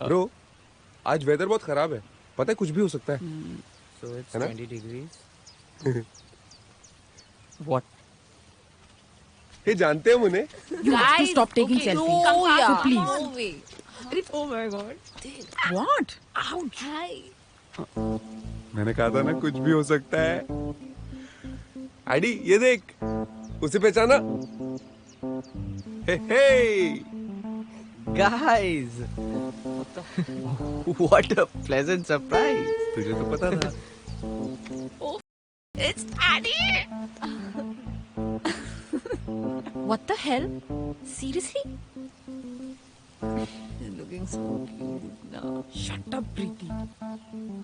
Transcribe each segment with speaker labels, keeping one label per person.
Speaker 1: Bro आज weather बहुत खराब है, पता है कुछ भी हो सकता है।
Speaker 2: So it's
Speaker 1: है ना?
Speaker 2: 20 degrees. What?
Speaker 1: ये जानते हैं मुझे।
Speaker 3: You have to stop taking selfies.
Speaker 4: Oh yeah.
Speaker 3: So please.
Speaker 4: No way.
Speaker 3: Oh my god. What? Ouch.
Speaker 4: Hi.
Speaker 1: मैंने कहा था ना कुछ भी हो सकता है। आईडी ये देख, उसे पहचाना? हे हे।
Speaker 2: Guys! What a pleasant surprise!
Speaker 1: तुझे तो पता था।
Speaker 4: It's Annie. What the hell? Seriously? You're looking so cute now.
Speaker 3: Shut up, Preeti.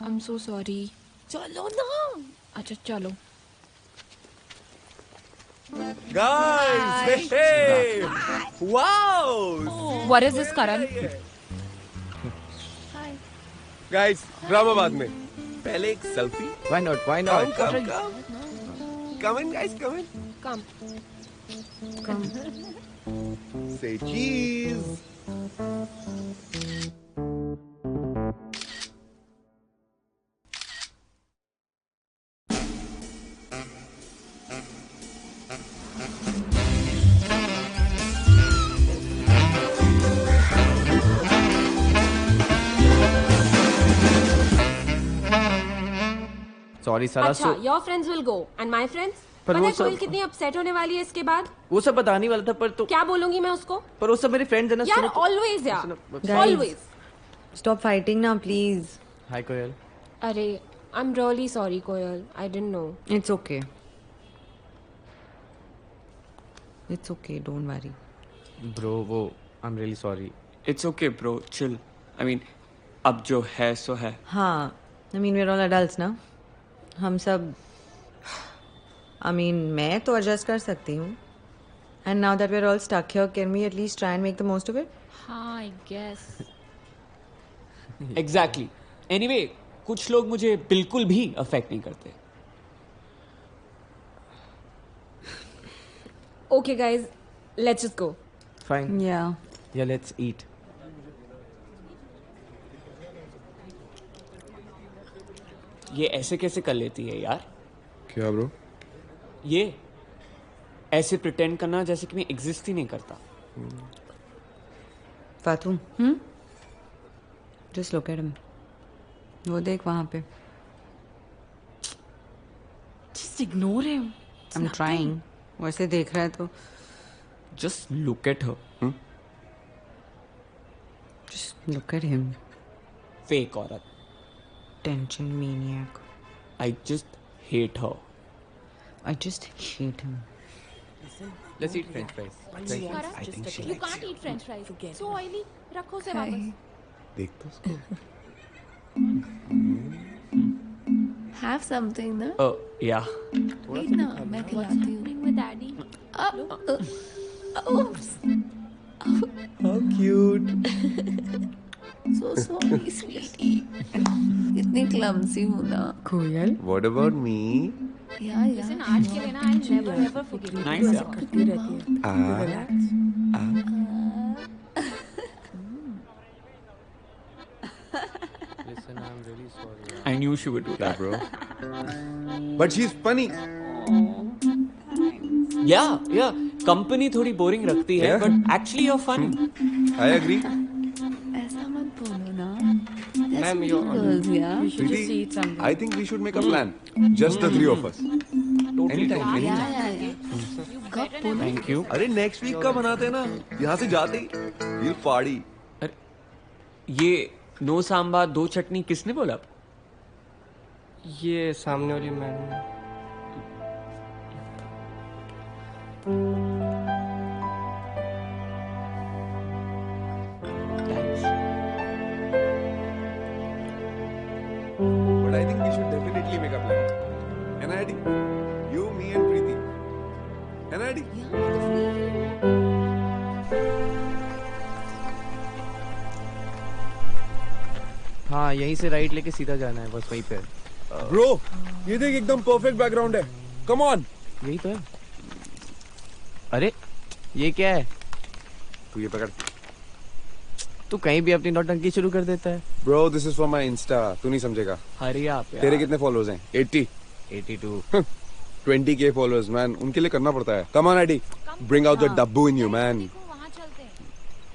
Speaker 4: I'm so sorry. चलो ना. अच्छा चलो.
Speaker 1: Guys, hey hey. Wow.
Speaker 4: What is this, Karan?
Speaker 1: Guys, drama बाद में। पहले एक selfie.
Speaker 2: Why not? Why
Speaker 1: Come,
Speaker 2: not?
Speaker 1: come, come. Come in, guys, come in.
Speaker 4: Come.
Speaker 1: Say cheese.
Speaker 2: Sorry, Sara.
Speaker 5: अच्छा, your friends will go and my friends?
Speaker 2: पर
Speaker 5: पता
Speaker 2: वो
Speaker 5: है
Speaker 2: सब-
Speaker 5: कोयल कितनी अपसेट होने वाली है इसके बाद?
Speaker 2: वो सब बताने वाला था पर तो
Speaker 5: क्या बोलूंगी मैं उसको?
Speaker 2: पर वो सब मेरे फ्रेंड्स हैं ना
Speaker 5: यार
Speaker 2: सुनो तो-
Speaker 5: ऑलवेज यार,
Speaker 2: सुनो-
Speaker 5: always.
Speaker 6: Stop fighting now, please.
Speaker 2: Hi कोयल.
Speaker 5: अरे, I'm really sorry coil, I didn't know.
Speaker 6: It's okay. It's okay, don't worry.
Speaker 2: Bro, वो I'm really sorry.
Speaker 7: It's okay, bro. Chill. I mean, अब जो है सो है.
Speaker 6: हाँ, I mean we're all adults ना. हम सब I mean मैं तो adjust कर सकती हूँ. And now that we're all stuck here, can we at least try and make the most of it?
Speaker 4: हाँ, I guess.
Speaker 7: Exactly. Anyway, कुछ लोग मुझे बिल्कुल भी अफेक्ट नहीं करते.
Speaker 5: Okay guys, let's just go.
Speaker 2: Fine.
Speaker 6: Yeah.
Speaker 2: Yeah, let's eat.
Speaker 7: ये ऐसे कैसे कर लेती है यार?
Speaker 1: क्या ब्रो?
Speaker 7: ये ऐसे प्रिटेंड करना जैसे कि मैं एग्जिस्ट ही नहीं करता.
Speaker 6: फातू, Just look at him. वो देख वहाँ पे.
Speaker 3: Just ignore him.
Speaker 6: I'm trying. वैसे देख रहा है तो
Speaker 7: Just look at her.
Speaker 6: just look at him.
Speaker 7: Fake औरत.
Speaker 6: Tension maniac.
Speaker 7: I just hate her.
Speaker 6: I just hate him.
Speaker 2: Let's eat French fries.
Speaker 7: I think she
Speaker 4: You can't eat French fries. So oily. रखो उसे वापस.
Speaker 1: देख तो उसको।
Speaker 4: Have something ना.
Speaker 7: Oh, yeah.
Speaker 4: Wait ना, मैं खिलाती हूँ.
Speaker 5: With daddy.
Speaker 4: Oops.
Speaker 1: How cute.
Speaker 4: So sorry, sweetie. इतनी clumsy हूँ ना.
Speaker 6: कोयल.
Speaker 1: What about me?
Speaker 4: Yeah, yeah.
Speaker 5: Listen, आज के लिए ना I never forgive you.
Speaker 7: Nice. Yeah.
Speaker 3: करती रहती है.
Speaker 2: Listen, I'm really sorry.
Speaker 7: I knew she would do that, bro.
Speaker 1: But she's funny.
Speaker 7: Yeah. Company थोड़ी boring रखती है,
Speaker 1: Yeah.
Speaker 7: but actually you're funny.
Speaker 1: I agree.
Speaker 4: ऐसा मत बोलो ना.
Speaker 7: Ma'am, you're
Speaker 4: Girls, yeah.
Speaker 3: You should just
Speaker 1: Preeti,
Speaker 3: eat something.
Speaker 1: I think we should make a plan. Just the three of us.
Speaker 7: totally.
Speaker 1: Anytime.
Speaker 4: कब बोलो?
Speaker 7: Thank you.
Speaker 1: अरे next week का बनाते हैं ना, यहाँ से जाते ही we'll party.
Speaker 7: ये नो सांबा दो चटनी किसने बोला?
Speaker 8: ये सामने वाली madam.
Speaker 1: But I think we should definitely make a plan. NID, you, me and Preeti. NID.
Speaker 2: हाँ, यहीं से राइट लेके सीधा जाना है, बस वहीं पे.
Speaker 1: Bro, ये देख एकदम perfect background है. Come on.
Speaker 2: यही तो है. अरे, ये क्या है?
Speaker 1: तू ये पकड़.
Speaker 2: तू कहीं भी अपनी नौटंकी शुरू कर देता है।
Speaker 1: Bro this is for my Insta, तू नहीं समझेगा।
Speaker 2: हरी आप यार।
Speaker 1: तेरे कितने फॉलोअर्स हैं? 80?
Speaker 2: 82।
Speaker 1: 20K फॉलोअर्स मैन, उनके लिए करना पड़ता है। Come on ID, bring out the Dabbu in you man.
Speaker 4: वहाँ चलते हैं,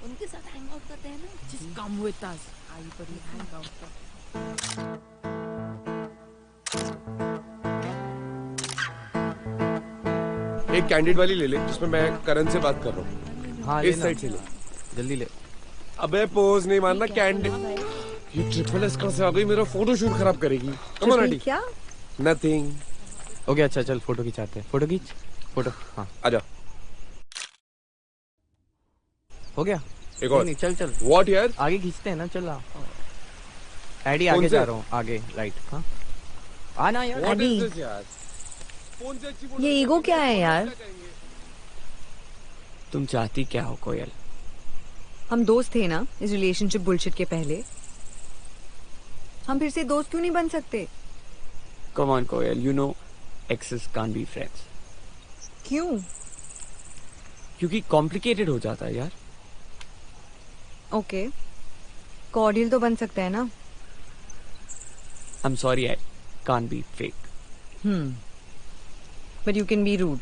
Speaker 4: उनके साथ हैंग आउट करते हैं ना।
Speaker 3: Just come with us. आई पर hang out कर.
Speaker 1: एक कैंडिड वाली ले ले जिसमें मैं करण से बात कर रहा हूँ।
Speaker 2: हाँ
Speaker 1: इस
Speaker 2: लेना।
Speaker 1: साइड से ले।
Speaker 2: जल्दी ले।
Speaker 1: अबे पोज नहीं मारना कैंडिड। ये ट्रिपल एस कहाँ से आ गई? मेरा फोटो शूट खराब करेगी। कम ऑन आईडी।
Speaker 6: क्या?
Speaker 1: नथिंग।
Speaker 2: ओके अच्छा चल फोटो खिंचाते हैं। फोटो खींच। फोटो हाँ
Speaker 1: आजा।
Speaker 2: हो गया।
Speaker 1: एक और।
Speaker 2: नहीं चल चल
Speaker 1: व्हाट यार?
Speaker 2: आगे खींचते हैं ना। चल आ। एडी
Speaker 1: कौन
Speaker 2: आगे
Speaker 1: से?
Speaker 2: जा रहा हूँ आगे राइट। हाँ आना यार।
Speaker 1: What is
Speaker 6: एडी।
Speaker 1: this यार? फोन से अच्छी फोटो
Speaker 6: ये ईगो क्या है यार?
Speaker 7: तुम चाहती क्या हो कोयल?
Speaker 6: हम दोस्त थे ना इस रिलेशनशिप बुलशिट के पहले, हम फिर से दोस्त क्यों नहीं बन सकते?
Speaker 7: Come on coil, you know exes can't be friends.
Speaker 6: क्यों?
Speaker 7: क्योंकि कॉम्प्लिकेटेड हो जाता है यार।
Speaker 6: ओके कॉर्डियल तो बन सकता है ना।
Speaker 7: I'm sorry, I can't be fake.
Speaker 6: But you can be rude.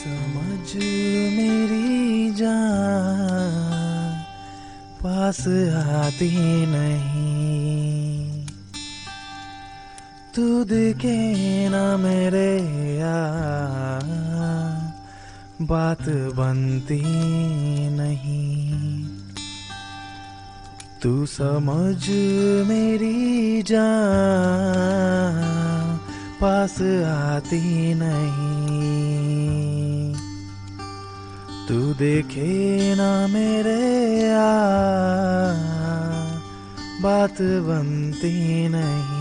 Speaker 8: समझ मेरी जान पास आती नहीं, तू दिखे ना मेरे यार बात बनती नहीं। तू समझ मेरी जान पास आती नहीं, तू देखे ना मेरे यार बात बनती नहीं।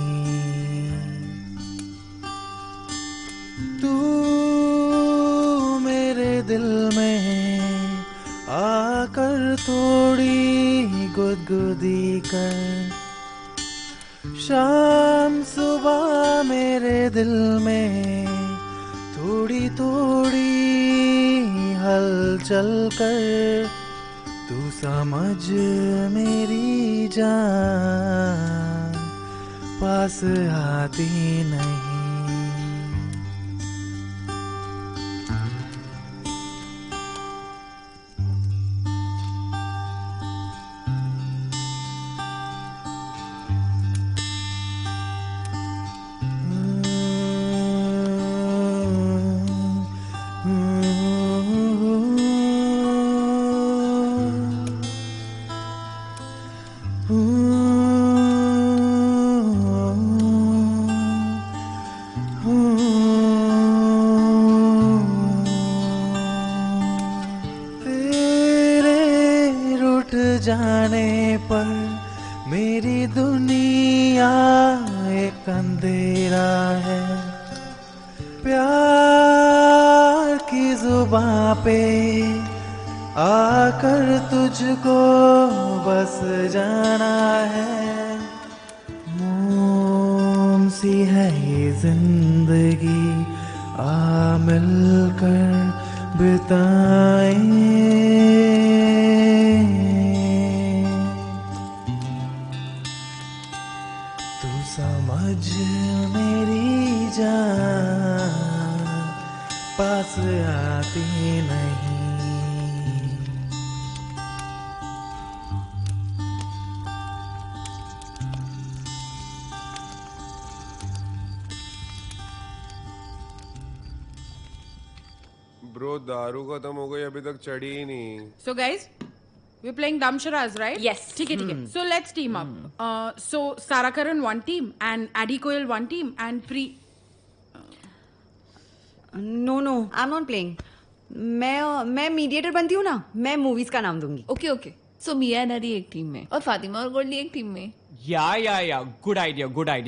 Speaker 8: तू मेरे दिल में आकर थोड़ी गुदगुदी कर, शाम सुबह मेरे दिल में थोड़ी थोड़ी हलचल कर, तू समझ मेरी जान पास आती नहीं। जाने पर मेरी दुनिया एक अंधेरा है, प्यार की जुबां पे आकर तुझको बस जाना है। मोम सी है ये जिंदगी, आ मिलकर बिताएं। तू समझ मेरी जान पास आती नहीं।
Speaker 1: ब्रो दारू खत्म हो गई, अभी तक चढ़ी ही नहीं।
Speaker 3: So guys, we're playing Damsharaz, right?
Speaker 5: Yes.
Speaker 3: ठीक है. So let's team up. So Sara Karan one team and Addy Koel one team and Pri.
Speaker 6: No no I am not playing. मैं मीडिएटर बनती हूँ ना, मैं मूवीज का नाम दूंगी.
Speaker 4: Okay okay. So Mia and Ari एक टीम में और फातिमा और गोल्डी एक टीम में.
Speaker 7: Yeah. Good idea.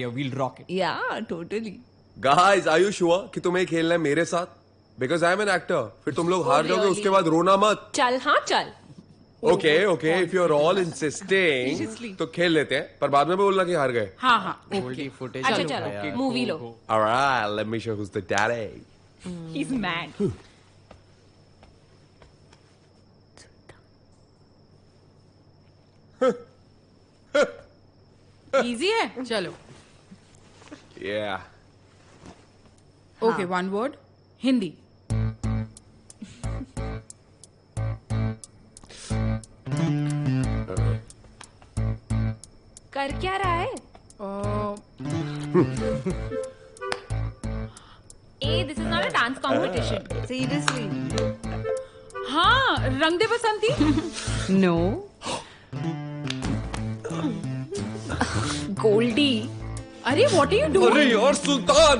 Speaker 7: We'll rock it.
Speaker 9: Yeah, totally.
Speaker 1: Guys are you sure कि तुम्हें खेलना है मेरे साथ? Because I am an actor. फिर तुम लोग हार जाओगे, उसके बाद रोना मत.
Speaker 5: चल हाँ चल.
Speaker 1: Okay if you are all insisting तो खेल लेते हैं, पर बाद में बोलना कि हार गए.
Speaker 3: हाँ
Speaker 2: गोल्डी फुटेज
Speaker 5: अच्छा चलो movie low.
Speaker 1: Alright, let me show who's the daddy.
Speaker 9: He's mad.
Speaker 3: Easy है. चलो.
Speaker 1: Yeah.
Speaker 3: Okay, one word. Hindi.
Speaker 5: कर क्या रहा है?
Speaker 9: Hey, this is not a dance competition.
Speaker 6: Seriously?
Speaker 3: हाँ, रंग दे बसंती.
Speaker 6: No.
Speaker 9: Goldie.
Speaker 3: अरे व्हाट आर यू डूइंग?
Speaker 1: अरे यार सुल्तान.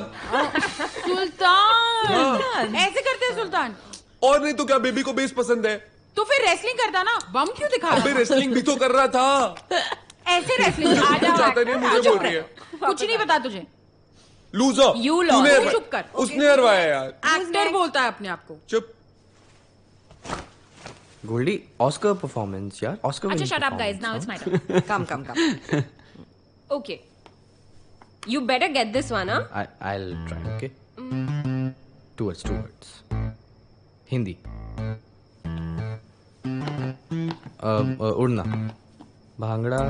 Speaker 3: सुल्तान ऐसे करते हैं सुल्तान.
Speaker 1: और नहीं तो क्या, बेबी को बेस पसंद है
Speaker 3: तो फिर रेसलिंग करता ना. बम क्यों दिखा
Speaker 1: अबे
Speaker 3: रहा?
Speaker 1: रेसलिंग भी तो कर रहा था.
Speaker 3: ऐसे रेसलिंग. आ जा.
Speaker 1: चाहता नहीं, मुझे बोल रही है.
Speaker 3: कुछ नहीं पता तुझे.
Speaker 1: लूजर.
Speaker 9: You lost.
Speaker 1: तूने
Speaker 3: तू चुप कर.
Speaker 1: उसने हरवाया यार.
Speaker 3: एक्टर बोलता है अपने आप को.
Speaker 1: चुप.
Speaker 2: गोल्डी ऑस्कर परफॉर्मेंस यार. Oscar.
Speaker 9: Acha, shut up, guys. Now it's my turn.
Speaker 6: Come.
Speaker 5: Okay. You better get this one, huh?
Speaker 2: I'll try. Okay. Two words. Hindi. उड़ना भांगड़ा.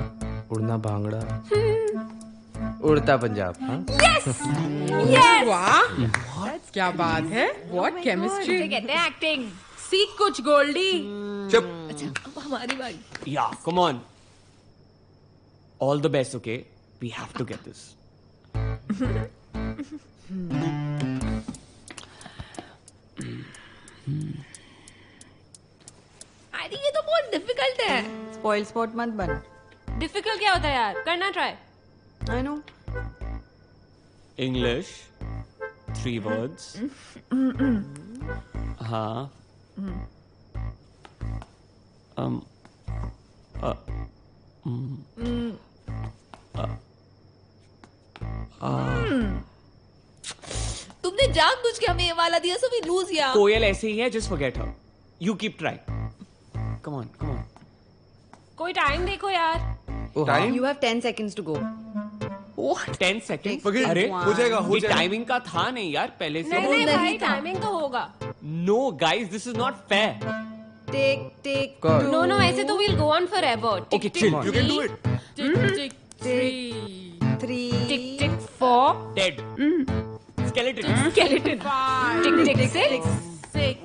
Speaker 2: उड़ना भांगड़ा. उड़ता पंजाब. हाँ.
Speaker 5: Yes.
Speaker 3: वाह, क्या बात है. What chemistry.
Speaker 9: इसे कहते हैं acting.
Speaker 3: सीख कुछ गोल्डी.
Speaker 1: चुप.
Speaker 9: अब हमारी बारी.
Speaker 7: Yeah, come on. All the best, okay? We have to get this.
Speaker 9: I think ये तो बहुत difficult है.
Speaker 6: Spoil sport मत बन.
Speaker 5: Difficult क्या होता है यार? करना try.
Speaker 6: I know.
Speaker 7: English. 3 words. हाँ.
Speaker 9: तुमने जानबूझ के हमें ये वाला दिया, so we lose यार.
Speaker 7: कोयल ऐसे ही है, just forget her. You keep trying. Come on.
Speaker 5: कोई टाइम देखो यार.
Speaker 1: Time.
Speaker 6: You have 10 seconds to go.
Speaker 7: 10 seconds.
Speaker 1: Forget.
Speaker 7: अरे
Speaker 1: हो जाएगा.
Speaker 7: ये टाइमिंग का था नहीं यार पहले से.
Speaker 5: नहीं भाई टाइमिंग तो होगा.
Speaker 7: No guys, this is not fair.
Speaker 6: Take.
Speaker 2: God.
Speaker 5: No, ऐसे तो we'll go on forever.
Speaker 7: Okay, chill.
Speaker 1: You can do it.
Speaker 3: Tick
Speaker 6: 3.
Speaker 5: Tick tick 4.
Speaker 7: Dead. Skeleton.
Speaker 5: Skeleton.
Speaker 3: 5
Speaker 5: Tick tick 6.
Speaker 3: 6.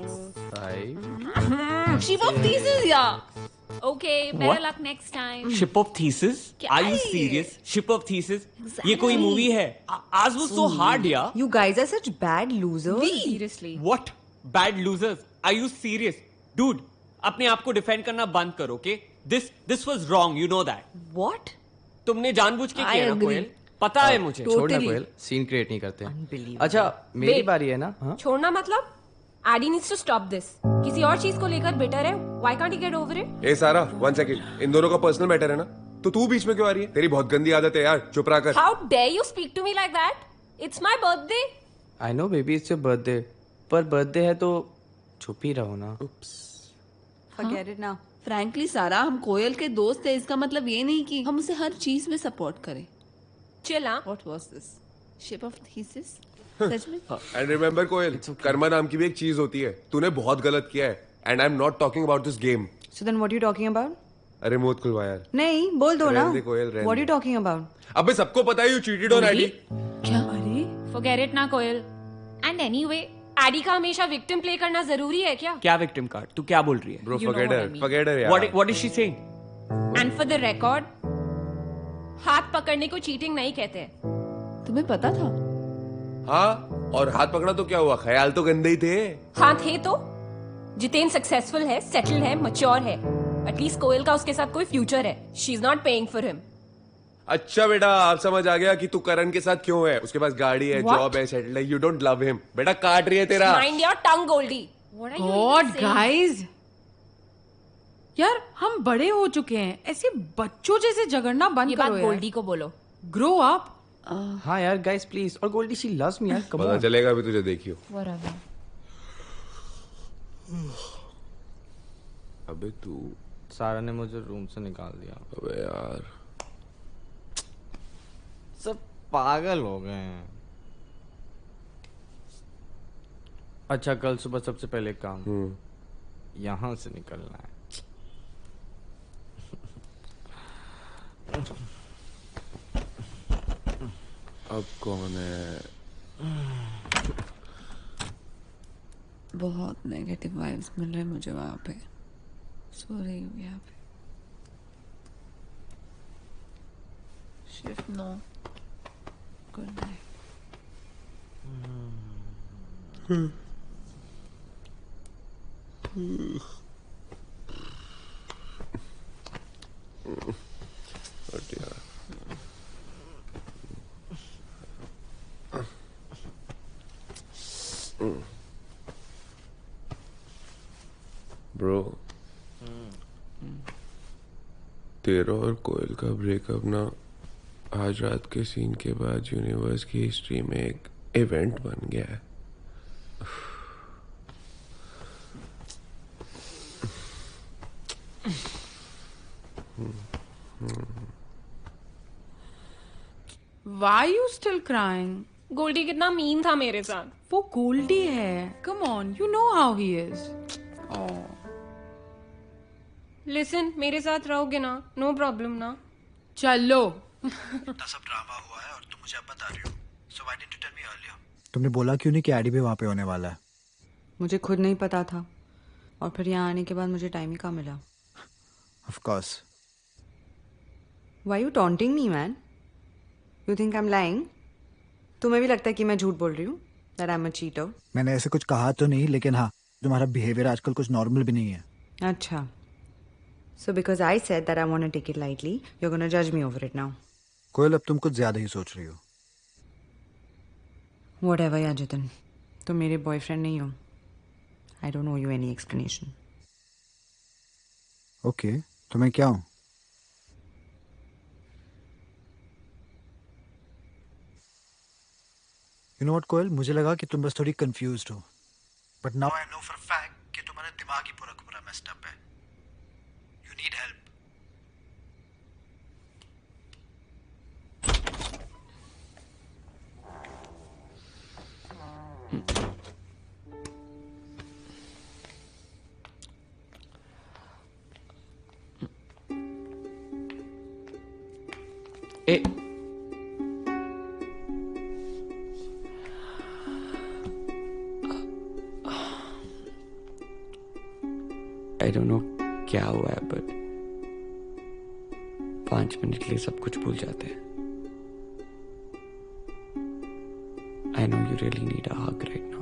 Speaker 2: 5.
Speaker 9: Ship of thesis यार.
Speaker 5: Okay, better
Speaker 7: What?
Speaker 5: luck next time.
Speaker 7: Ship of Thesis?
Speaker 9: क्या
Speaker 7: Are you
Speaker 9: है ये?
Speaker 7: serious? Ship of Thesis? ये कोई movie है. Ours was so hard यार.
Speaker 6: You guys are such bad losers.
Speaker 5: Seriously.
Speaker 7: What? Bad losers? Are you serious? Dude, अपने आप को डिफेंड करना बंद करो, okay? This was wrong, you know that.
Speaker 6: What?
Speaker 7: तुमने जानबूझ के
Speaker 9: I
Speaker 7: किया ना
Speaker 9: agree.
Speaker 7: कोयल. पता है मुझे.
Speaker 2: छोड़ना
Speaker 9: Totally.
Speaker 2: कोयल. सीन क्रिएट नहीं करते.
Speaker 6: Unbelievable.
Speaker 2: अच्छा मेरी
Speaker 5: Wait.
Speaker 2: बारी है ना. हाँ.
Speaker 5: छोड़ना मतलब? Addy needs to stop this. किसी और चीज को लेकर बेटर है. Why can't he get over it?
Speaker 1: ए सारा 1 सेकंड. इन दोनों का पर्सनल मैटर है ना, तो तू बीच में क्यों आ रही है? तेरी बहुत गंदी आदत है यार. चुप रहा कर.
Speaker 5: How dare you speak to me like that? It's my birthday.
Speaker 2: I know baby it's your birthday. पर बर्थडे है तो छुप ही रहो ना.
Speaker 6: Forget it now.
Speaker 9: Frankly सारा, हम कोयल के दोस्त हैं, इसका मतलब ये नहीं कि हम उसे हर चीज में सपोर्ट करें.
Speaker 5: Chill हाँ.
Speaker 9: What was this? Ship of thesis? सच में?
Speaker 1: एंड रिमेंबर कोयल, कर्मा नाम की भी एक चीज होती है. तूने बहुत गलत किया है. And I am not talking about this game.
Speaker 6: So then what are you talking about?
Speaker 1: अरे मुंह खुलवा यार.
Speaker 6: नहीं बोल दो ना.
Speaker 1: रहने दे कोयल, रहने
Speaker 6: What are
Speaker 1: they.
Speaker 6: you talking about?
Speaker 1: अबे सबको पता है यू चीटेड ऑन एडी.
Speaker 9: क्या? अरे
Speaker 5: Forget it ना कोयल. And anyway, Addy का हमेशा victim play करना जरूरी है क्या?
Speaker 7: क्या विक्टिम कार्ड? तू क्या बोल रही है?
Speaker 1: Bro
Speaker 9: You know
Speaker 1: forget
Speaker 9: what I
Speaker 1: her.
Speaker 9: mean.
Speaker 1: Forget हर यार.
Speaker 7: What is she saying?
Speaker 5: And for the record, हाथ पकड़ने को चीटिंग नहीं कहते.
Speaker 9: तुम्हें पता था?
Speaker 1: हाँ, और हाथ पकड़ा तो क्या हुआ? ख्याल तो गंदे ही थे.
Speaker 5: हाँ थे तो. जितेन सक्सेसफुल है, सेटल है, मच्योर है. एटलीस्ट कोयल का उसके साथ कोई फ्यूचर है. She is not paying for him.
Speaker 1: अच्छा बेटा, आप समझ आ गया कि तू करण के साथ क्यों है. उसके पास गाड़ी है,
Speaker 5: What?
Speaker 1: जॉब है, सेटल्ड है. You don't love him. बेटा काट रही है तेरा.
Speaker 5: Mind your tongue Goldie. What are you
Speaker 3: God,
Speaker 5: even saying?
Speaker 3: guys. यार हम बड़े हो चुके हैं, ऐसे बच्चों जैसे झगड़ना बंद
Speaker 5: ये बात
Speaker 3: करो यार।
Speaker 5: गोल्डी को बोलो।
Speaker 3: Grow up.
Speaker 2: हाँ यार गाइस प्लीज। और गोल्डी शी लव्स मी यार, कम
Speaker 1: पता
Speaker 2: ऑन।
Speaker 1: चलेगा अभी तुझे, देखियो।
Speaker 5: Whatever.
Speaker 1: अबे तू,
Speaker 2: सारा ने मुझे रूम से निकाल दिया।
Speaker 1: अबे यार
Speaker 2: सब पागल हो गए हैं। अच्छा कल सुबह सबसे पहले काम यहाँ से निकलना है।
Speaker 1: अब कौन है?
Speaker 9: बहुत नेगेटिव वाइब्स मिल रहे हैं मुझे वहाँ पे। सो रही हूँ यहाँ पे। Shift no. Good night.
Speaker 1: हट यार। ब्रो, तेरा और कोयल का ब्रेकअप ना आज रात के सीन के बाद यूनिवर्स की हिस्ट्री में एक इवेंट बन गया है।
Speaker 3: Why you still crying?
Speaker 5: Goldy कितना मीन था मेरे साथ।
Speaker 3: वो गोल्डी है। Come on, you know how he is. Oh.
Speaker 5: Listen, मेरे साथ रहोगे ना? नो प्रॉब्लम ना?
Speaker 3: चलो।
Speaker 10: इतना सब ड्रामा हुआ है और तुम मुझे अब बता रही हो। So why didn't you tell me earlier? तुमने बोला क्यों नहीं कि एडी भी वहाँ पे होने वाला है?
Speaker 6: मुझे खुद नहीं पता था, और फिर यहाँ आने के बाद मुझे टाइम ही कहाँ मिला।
Speaker 10: Of course.
Speaker 6: Why you taunting me, man? You think I'm lying? तुम्हें भी लगता है कि मैं झूठ बोल रही हूँ? That I'm a cheater?
Speaker 10: मैंने ऐसे कुछ कहा तो नहीं, लेकिन हाँ, तुम्हारा बिहेवियर आजकल कुछ नॉर्मल भी नहीं है।
Speaker 6: अच्छा। So because I said that I want to take it lightly, you're gonna judge me over it now.
Speaker 10: कोयल, अब तुम कुछ ज्यादा ही सोच रही हो।
Speaker 6: Whatever, यार जितन, तुम मेरे बॉयफ्रेंड नहीं हो। I don't owe you any explanation.
Speaker 10: Okay, तो मैं क्या हूँ? You know what, कोयल, मुझे लगा कि तुम बस थोड़ी कंफ्यूज्ड हो, but now I know for fact कि तुम्हारा दिमाग ही पूरा का पूरा मेस्ड अप है। You need help.
Speaker 2: A I don't know क्या हुआ है, बट 5 मिनट के लिए सब कुछ भूल जाते हैं। I know you really need a hug right now.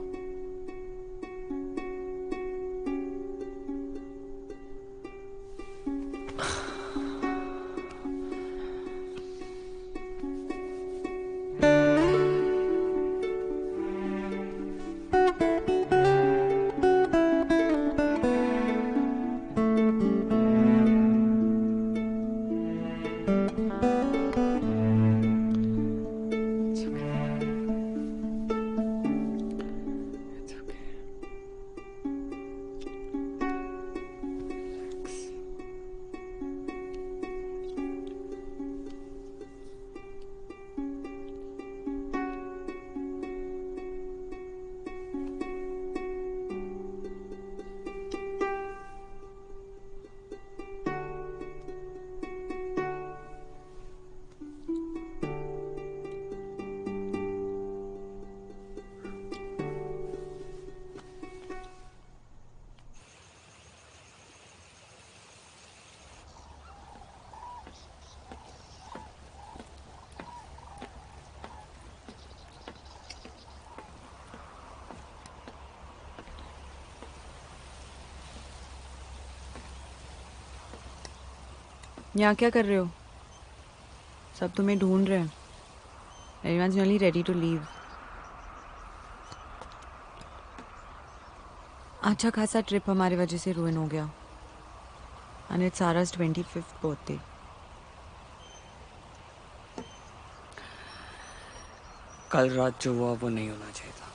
Speaker 6: यहाँ क्या कर रहे हो? सब तुम्हें ढूंढ रहे हैं। Everyone's nearly ready to leave. अच्छा खासा ट्रिप हमारी वजह से रुइन हो गया। And it's Sarah's 25th birthday.
Speaker 7: कल रात जो हुआ वो नहीं होना चाहिए था.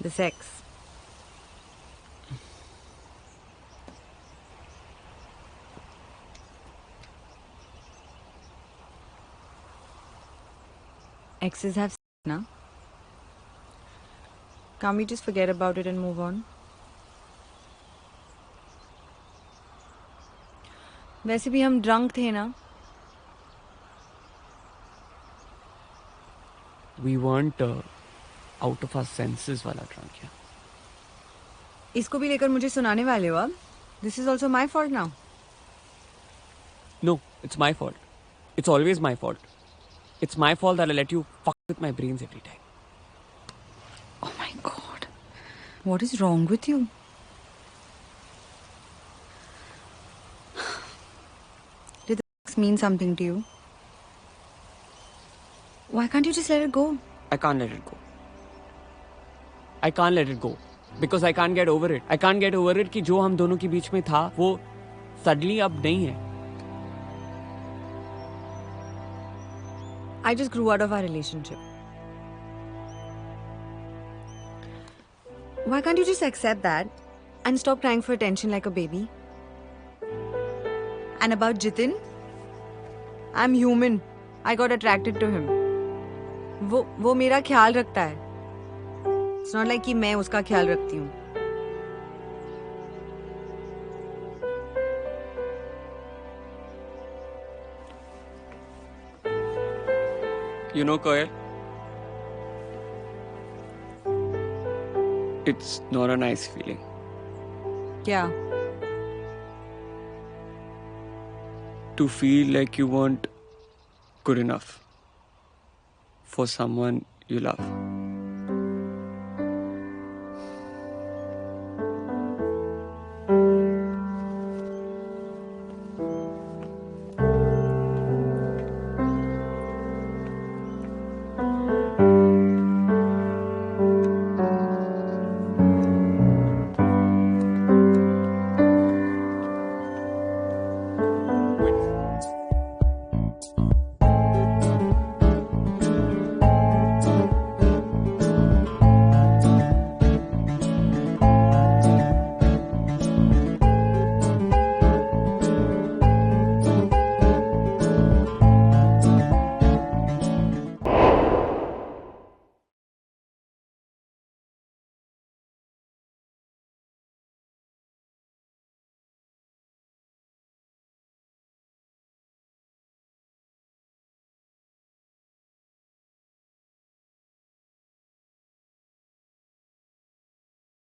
Speaker 6: The sex. Exes have sex, na? Can't we just forget about it and move on? वैसे भी हम drunk थे ना?
Speaker 7: We weren't out of our senses वाला drunk या.
Speaker 6: इसको भी लेकर मुझे सुनाने वाले हो अब? This is also my fault now.
Speaker 7: No, it's my fault. It's always my fault. It's my fault that I let you fuck with my brains every time.
Speaker 6: Oh my god. What is wrong with you? Did the sex mean something to you? Why can't you just let it go?
Speaker 7: I can't let it go. I can't let it go. Because I can't get over it. I can't get over it कि जो हम दोनों के बीच में था वो suddenly अब नहीं है.
Speaker 6: I just grew out of our relationship. Why can't you just accept that and stop crying for attention like a baby? And about Jitin? I'm human. I got attracted to him. वो मेरा ख्याल रखता है. It's not like कि मैं उसका ख्याल रखती हूँ.
Speaker 7: You know, Koel, it's not a nice feeling.
Speaker 6: क्या?
Speaker 7: To feel like you weren't good enough for someone you love.